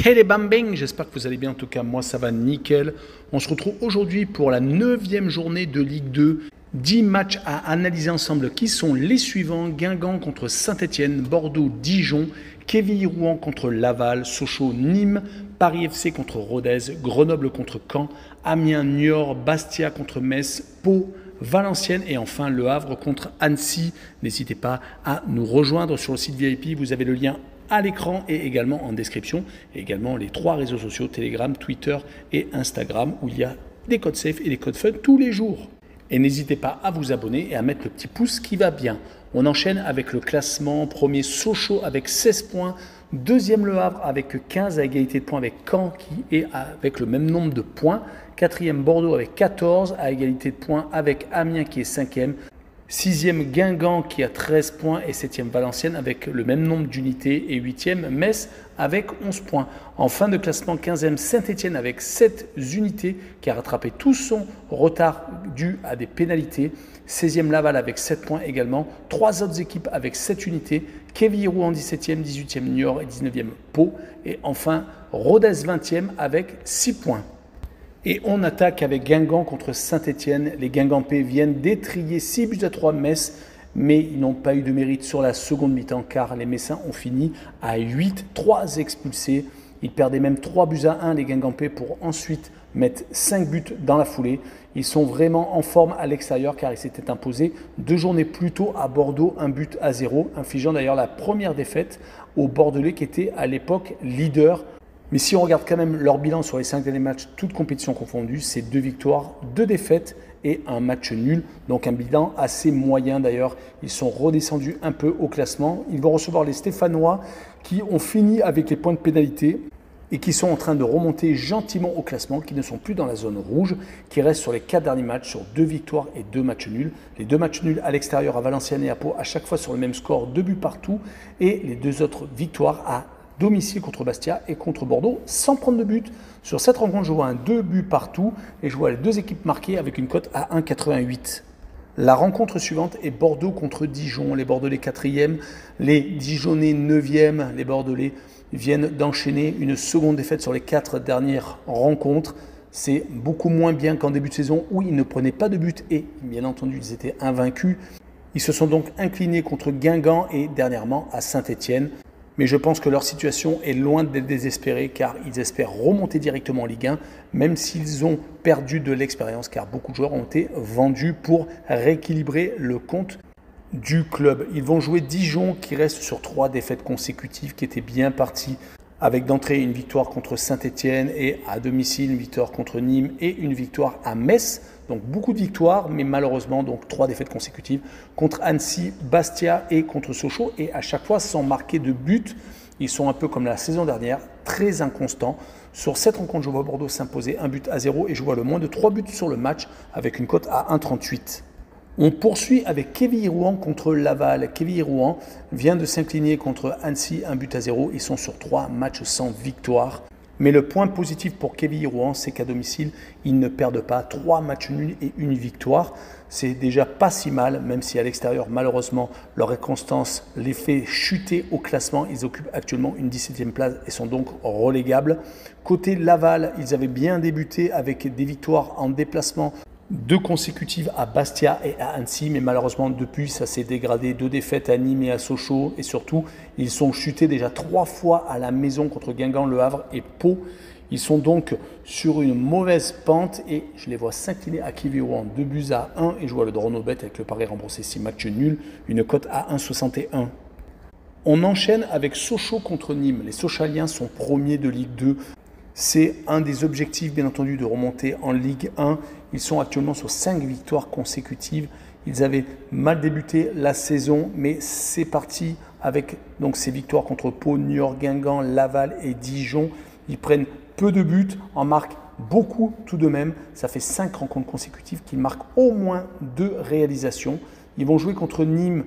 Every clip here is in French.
Hey les bambins, j'espère que vous allez bien, en tout cas moi ça va nickel. On se retrouve aujourd'hui pour la 9e journée de Ligue 2. 10 matchs à analyser ensemble qui sont les suivants: Guingamp contre Saint-Etienne, Bordeaux, Dijon, Quevilly-Rouen contre Laval, Sochaux, Nîmes, Paris FC contre Rodez, Grenoble contre Caen, Amiens, Niort, Bastia contre Metz, Pau, Valenciennes et enfin Le Havre contre Annecy. N'hésitez pas à nous rejoindre sur le site VIP, vous avez le lien à l'écran et également en description, et également les 3 réseaux sociaux, Telegram, Twitter et Instagram, où il y a des codes safe et des codes fun tous les jours. Et n'hésitez pas à vous abonner et à mettre le petit pouce qui va bien. On enchaîne avec le classement. Premier Sochaux avec 16 points, deuxième Le Havre avec 15 à égalité de points avec Caen qui est avec le même nombre de points, quatrième Bordeaux avec 14 à égalité de points avec Amiens qui est cinquième, 6e Guingamp qui a 13 points et 7e Valenciennes avec le même nombre d'unités et 8e Metz avec 11 points. En fin de classement, 15e Saint-Etienne avec 7 unités qui a rattrapé tout son retard dû à des pénalités. 16e Laval avec 7 points également. 3 autres équipes avec 7 unités. Quevilly-Rouen 17e, 18e Niort et 19e Pau. Et enfin Rodez 20e avec 6 points. Et on attaque avec Guingamp contre Saint-Etienne. Les Guingampais viennent d'étrier 6-3 Metz, mais ils n'ont pas eu de mérite sur la seconde mi-temps car les Messins ont fini à 8, 3 expulsés. Ils perdaient même 3-1 les Guingampais pour ensuite mettre 5 buts dans la foulée. Ils sont vraiment en forme à l'extérieur car ils s'étaient imposés 2 journées plus tôt à Bordeaux, 1-0, infligeant d'ailleurs la première défaite aux Bordelais qui étaient à l'époque leaders. Mais si on regarde quand même leur bilan sur les 5 derniers matchs, toutes compétitions confondues, c'est 2 victoires, 2 défaites et un match nul. Donc un bilan assez moyen d'ailleurs. Ils sont redescendus un peu au classement. Ils vont recevoir les Stéphanois qui ont fini avec les points de pénalité et qui sont en train de remonter gentiment au classement, qui ne sont plus dans la zone rouge, qui restent sur les 4 derniers matchs sur 2 victoires et 2 matchs nuls. Les 2 matchs nuls à l'extérieur à Valenciennes et à Pau, à chaque fois sur le même score, 2 buts partout. Et les 2 autres victoires à domicile contre Bastia et contre Bordeaux sans prendre de but. Sur cette rencontre, je vois un 2 buts partout et je vois les 2 équipes marquées avec une cote à 1,88. La rencontre suivante est Bordeaux contre Dijon. Les Bordelais 4e, les Dijonnais 9e. Les Bordelais viennent d'enchaîner une seconde défaite sur les 4 dernières rencontres. C'est beaucoup moins bien qu'en début de saison où ils ne prenaient pas de but et bien entendu ils étaient invaincus. Ils se sont donc inclinés contre Guingamp et dernièrement à Saint-Etienne. Mais je pense que leur situation est loin d'être désespérée car ils espèrent remonter directement en Ligue 1, même s'ils ont perdu de l'expérience car beaucoup de joueurs ont été vendus pour rééquilibrer le compte du club. Ils vont jouer Dijon qui reste sur 3 défaites consécutives qui étaient bien partis avec d'entrée une victoire contre Saint-Etienne et à domicile une victoire contre Nîmes et une victoire à Metz. Donc beaucoup de victoires, mais malheureusement donc 3 défaites consécutives contre Annecy, Bastia et contre Sochaux. Et à chaque fois sans marquer de but. Ils sont un peu comme la saison dernière, très inconstants. Sur cette rencontre, je vois Bordeaux s'imposer 1-0 et je vois le moins de 3 buts sur le match avec une cote à 1,38. On poursuit avec Quevilly-Rouen contre Laval. Quevilly-Rouen vient de s'incliner contre Annecy 1-0. Ils sont sur 3 matchs sans victoire. Mais le point positif pour Quevilly-Rouen, c'est qu'à domicile, ils ne perdent pas 3 matchs nuls et 1 victoire. C'est déjà pas si mal, même si à l'extérieur, malheureusement, leur inconstance les fait chuter au classement. Ils occupent actuellement une 17e place et sont donc relégables. Côté Laval, ils avaient bien débuté avec des victoires en déplacement, 2 consécutives à Bastia et à Annecy, mais malheureusement depuis ça s'est dégradé, 2 défaites à Nîmes et à Sochaux et surtout ils sont chutés déjà 3 fois à la maison contre Guingamp, Le Havre et Pau. Ils sont donc sur une mauvaise pente et je les vois s'incliner à Quevilly-Rouen 2-1 et je vois le Dronobet avec le pari remboursé 6 matchs nuls, une cote à 1,61. On enchaîne avec Sochaux contre Nîmes. Les Sochaliens sont premiers de Ligue 2. C'est un des objectifs, bien entendu, de remonter en Ligue 1. Ils sont actuellement sur 5 victoires consécutives. Ils avaient mal débuté la saison, mais c'est parti avec donc, ces victoires contre Pau, Niort, Guingamp, Laval et Dijon. Ils prennent peu de buts, en marquent beaucoup tout de même. Ça fait 5 rencontres consécutives qu'ils marquent au moins 2 réalisations. Ils vont jouer contre Nîmes,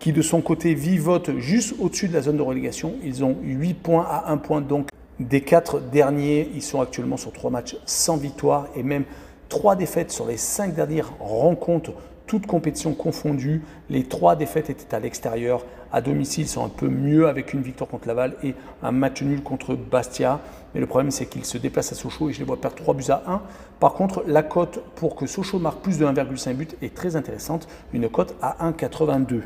qui de son côté vivote juste au-dessus de la zone de relégation. Ils ont 8 points à 1 point donc. Des 4 derniers, ils sont actuellement sur 3 matchs sans victoire et même 3 défaites sur les 5 dernières rencontres, toutes compétitions confondues. Les 3 défaites étaient à l'extérieur. À domicile, ils sont un peu mieux avec une victoire contre Laval et un match nul contre Bastia. Mais le problème, c'est qu'ils se déplacent à Sochaux et je les vois perdre 3-1. Par contre, la cote pour que Sochaux marque plus de 1,5 but est très intéressante. Une cote à 1,82.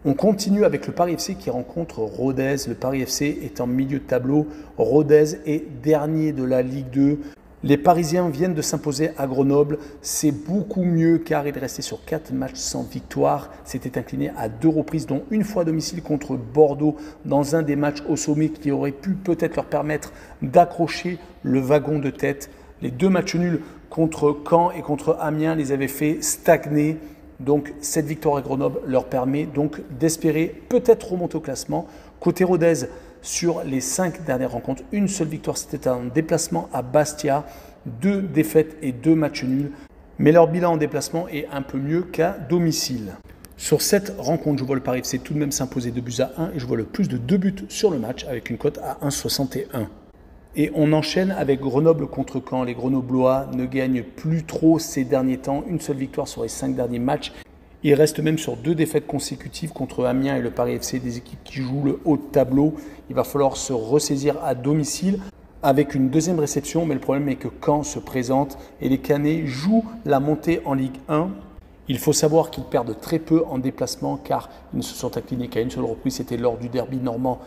On continue avec le Paris FC qui rencontre Rodez. Le Paris FC est en milieu de tableau. Rodez est dernier de la Ligue 2. Les Parisiens viennent de s'imposer à Grenoble. C'est beaucoup mieux car il est resté sur 4 matchs sans victoire. S'était incliné à 2 reprises, dont une fois à domicile contre Bordeaux dans un des matchs au sommet qui aurait pu peut-être leur permettre d'accrocher le wagon de tête. Les 2 matchs nuls contre Caen et contre Amiens les avaient fait stagner. Donc cette victoire à Grenoble leur permet donc d'espérer peut-être remonter au classement. Côté Rodez, sur les 5 dernières rencontres, une seule victoire, c'était un déplacement à Bastia, 2 défaites et 2 matchs nuls. Mais leur bilan en déplacement est un peu mieux qu'à domicile. Sur cette rencontre, je vois le Paris FC tout de même s'imposer 2-1 et je vois le plus de 2 buts sur le match avec une cote à 1,61. Et on enchaîne avec Grenoble contre Caen. Les Grenoblois ne gagnent plus trop ces derniers temps. Une seule victoire sur les 5 derniers matchs. Ils restent même sur 2 défaites consécutives contre Amiens et le Paris FC, des équipes qui jouent le haut de tableau. Il va falloir se ressaisir à domicile avec une deuxième réception. Mais le problème est que Caen se présente et les Canets jouent la montée en Ligue 1. Il faut savoir qu'ils perdent très peu en déplacement car ils ne se sont inclinés qu'à une seule reprise. C'était lors du derby normand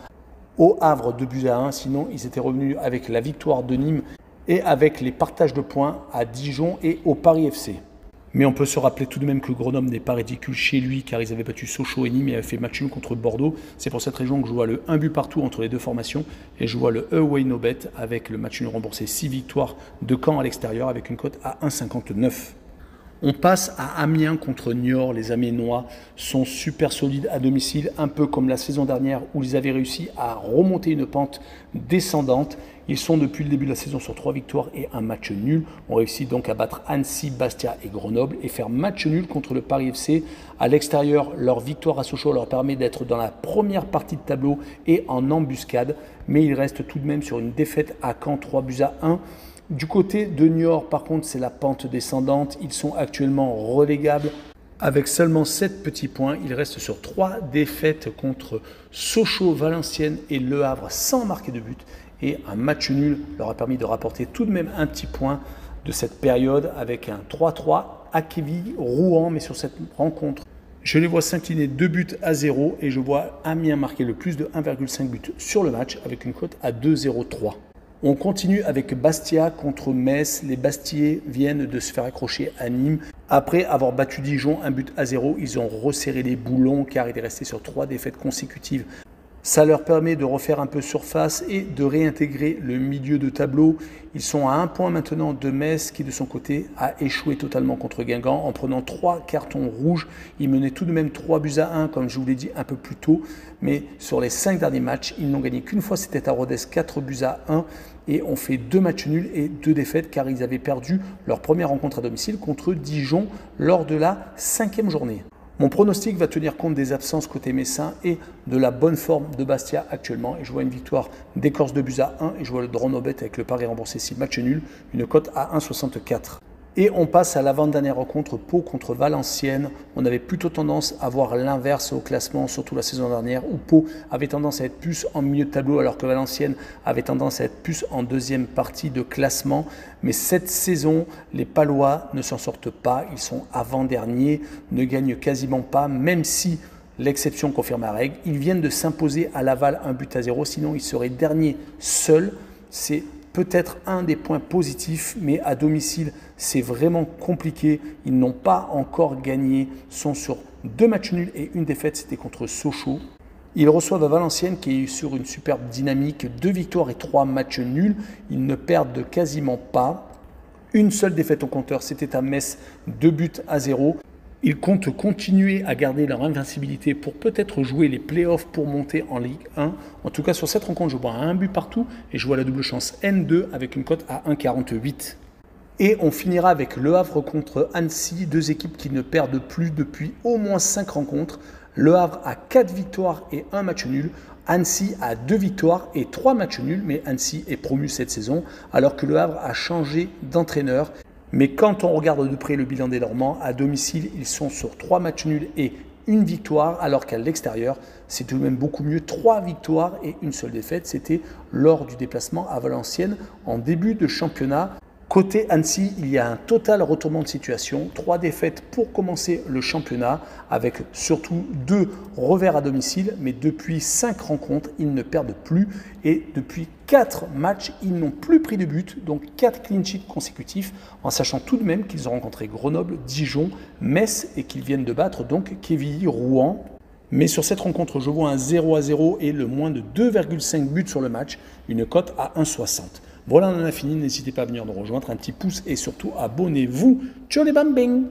au Havre 2-1. Sinon, ils étaient revenus avec la victoire de Nîmes et avec les partages de points à Dijon et au Paris FC. Mais on peut se rappeler tout de même que Grenoble n'est pas ridicule chez lui car ils avaient battu Sochaux et Nîmes et avaient fait match nul contre Bordeaux. C'est pour cette raison que je vois le 1 but partout entre les 2 formations et je vois le away no bet avec le match nul remboursé 6 victoires de Caen à l'extérieur avec une cote à 1,59. On passe à Amiens contre Niort. Les Amiénois sont super solides à domicile, un peu comme la saison dernière où ils avaient réussi à remonter une pente descendante. Ils sont depuis le début de la saison sur 3 victoires et un match nul. On réussit donc à battre Annecy, Bastia et Grenoble et faire match nul contre le Paris FC. À l'extérieur, leur victoire à Sochaux leur permet d'être dans la première partie de tableau et en embuscade. Mais ils restent tout de même sur une défaite à Caen 3-1. Du côté de Niort, par contre, c'est la pente descendante. Ils sont actuellement relégables. Avec seulement 7 petits points, ils restent sur 3 défaites contre Sochaux, Valenciennes et Le Havre sans marquer de but. Et un match nul leur a permis de rapporter tout de même un petit point de cette période avec un 3-3 à Kévy-Rouen. Mais sur cette rencontre, je les vois s'incliner 2-0 et je vois Amiens marquer le plus de 1,5 but sur le match avec une cote à 2,03. On continue avec Bastia contre Metz. Les Bastiais viennent de se faire accrocher à Nîmes. Après avoir battu Dijon 1-0, ils ont resserré les boulons car il est resté sur 3 défaites consécutives. Ça leur permet de refaire un peu surface et de réintégrer le milieu de tableau. Ils sont à 1 point maintenant de Metz qui de son côté a échoué totalement contre Guingamp en prenant 3 cartons rouges. Ils menaient tout de même 3-1 comme je vous l'ai dit un peu plus tôt. Mais sur les 5 derniers matchs, ils n'ont gagné qu'une fois, c'était à Rodez 4-1. Et ont fait 2 matchs nuls et 2 défaites car ils avaient perdu leur première rencontre à domicile contre Dijon lors de la 5e journée. Mon pronostic va tenir compte des absences côté messin et de la bonne forme de Bastia actuellement. Et je vois une victoire des Corses 2-1 et je vois le draw no bet avec le pari remboursé 6 matchs nuls, une cote à 1,64. Et on passe à l'avant-dernière rencontre, Pau contre Valenciennes. On avait plutôt tendance à voir l'inverse au classement, surtout la saison dernière, où Pau avait tendance à être plus en milieu de tableau, alors que Valenciennes avait tendance à être plus en deuxième partie de classement. Mais cette saison, les Palois ne s'en sortent pas. Ils sont avant-derniers, ne gagnent quasiment pas, même si l'exception confirme la règle. Ils viennent de s'imposer à Laval 1-0, sinon ils seraient derniers seuls. C'est peut-être un des points positifs, mais à domicile, c'est vraiment compliqué. Ils n'ont pas encore gagné, sont sur 2 matchs nuls et une défaite, c'était contre Sochaux. Ils reçoivent Valenciennes qui est sur une superbe dynamique, 2 victoires et 3 matchs nuls. Ils ne perdent quasiment pas. Une seule défaite au compteur, c'était à Metz, 2-0. Ils comptent continuer à garder leur invincibilité pour peut-être jouer les playoffs pour monter en Ligue 1. En tout cas, sur cette rencontre, je vois un but partout et je vois la double chance N2 avec une cote à 1,48. Et on finira avec Le Havre contre Annecy, 2 équipes qui ne perdent plus depuis au moins 5 rencontres. Le Havre a 4 victoires et 1 match nul. Annecy a 2 victoires et 3 matchs nuls, mais Annecy est promu cette saison, alors que Le Havre a changé d'entraîneur. Mais quand on regarde de près le bilan des Normands, à domicile, ils sont sur 3 matchs nuls et une victoire, alors qu'à l'extérieur, c'est tout de même beaucoup mieux. 3 victoires et une seule défaite. C'était lors du déplacement à Valenciennes en début de championnat. Côté Annecy, il y a un total retournement de situation. 3 défaites pour commencer le championnat, avec surtout 2 revers à domicile. Mais depuis 5 rencontres, ils ne perdent plus. Et depuis 4 matchs, ils n'ont plus pris de but. Donc 4 clean sheets consécutifs, en sachant tout de même qu'ils ont rencontré Grenoble, Dijon, Metz et qu'ils viennent de battre donc Quevilly, Rouen. Mais sur cette rencontre, je vois un 0-0 et le moins de 2,5 buts sur le match, une cote à 1,60. Voilà, on en a fini. N'hésitez pas à venir nous rejoindre, un petit pouce et surtout abonnez-vous. Ciao les bambins!